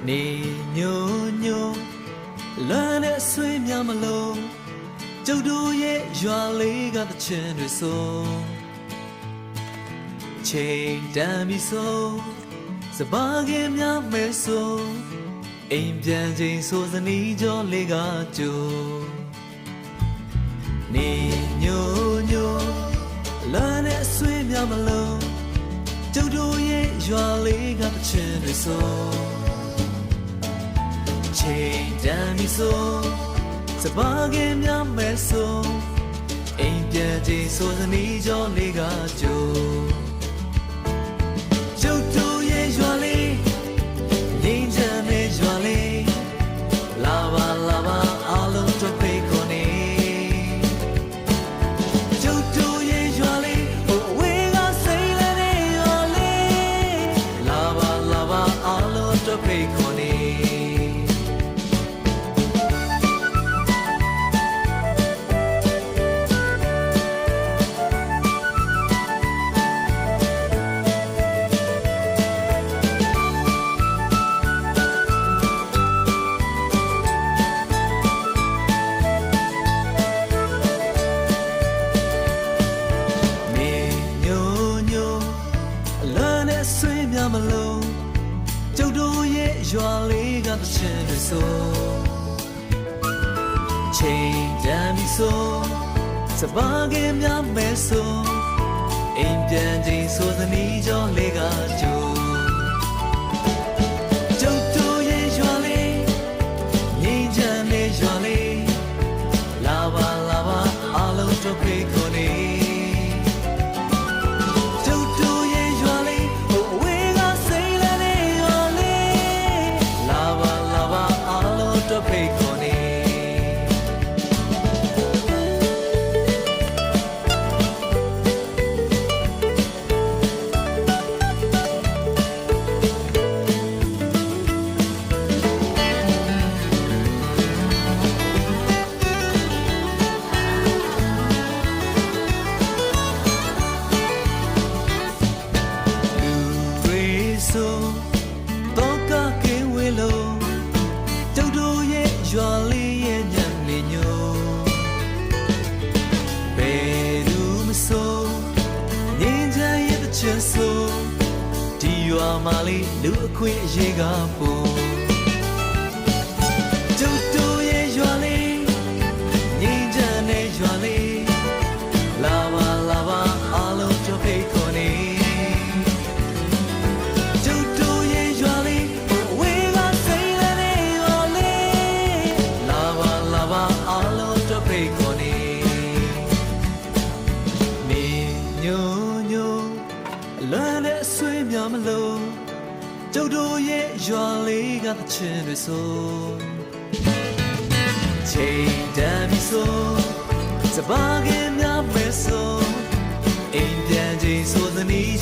နေညိုညိုလမ်းနဲ့ဆွေးများမလို့ကျုပ်တို့ရဲ့ရွာလေးကတချင်တွေဆိုချိန်တန်ပြီဆိုစပါးကင်များမဲဆိုအိမ်ပြန်ချိန်ဆိုစနီးကြောလေးကကြိုနေညိုညိုလမ်းနဲ့ဆွေးများမလို့ကျုပ်တို့ရဲ့ရွာလေးကတချင်တွေဆိုချိန်တန်ပြီဆိုစပါးကင်များမဲဆိုအိမ်ပြန်ချိန်ဆိုစနီးကြောလေးကကြိုကျုပ်တို့ရဲ့ရွာလေးငြိမ်းချမ်းတဲ့ရွာလေးလာပါလာပါအားလုံးတို့ဖိတ်ခေါ်နေကျုပ်တို့ရဲ့ရွာလေးဟိုဝေးကစိတ်လည်းတဲ့ရွာလေးလာပါလာပါအားလုံးတို့ဖိတ်ခေါ်နေမလို့ကျုပ်တို့ရဲ့ရွာလေးကတချင်တွေဆိုချိန်တန်ပြီဆိုစပါးကင်များမဲဆိုအိမ်ပြန်ချိန်ဆိုသနီးကြောလေးကကြိုကျုပ်တို့ရဲ့ရွာလေးငြိမ်းချမ်းတဲ့ရွာလေးလာပါလာပါအားလုံးတို့ဖိတ်ခေါ်နေဖိတ်ခေါ်နေလူတွေဆိုတော့ကကဲဝေလို့ကျုပ်တို့ရဲ့ရွာလေးရဲ့ညနေညိုဘယ်သူမဆိုငြိမ်းချမ်းရဲ့တစ်ချက်ဆိုဒီရွာမှာလေးလူအခွင့်အရေးကပို့ကျုပ်တို့ရဲ့ရွာလေးငြိမ်းချမ်းတဲ့ရွာလေးလာပါလာပါအားလုံးတို့ဖိတ်ခေါ်နေလွမ်းတဲ့ဆွေးများမလို့ကျုပ်တို့ရဲ့ရွာလေးကတချင်တွေဆိုချိန်တန်ပြီဆိုစပါးကင်များမဲဆိုအိမ်ပြန်ချိန်ဆိုသနီး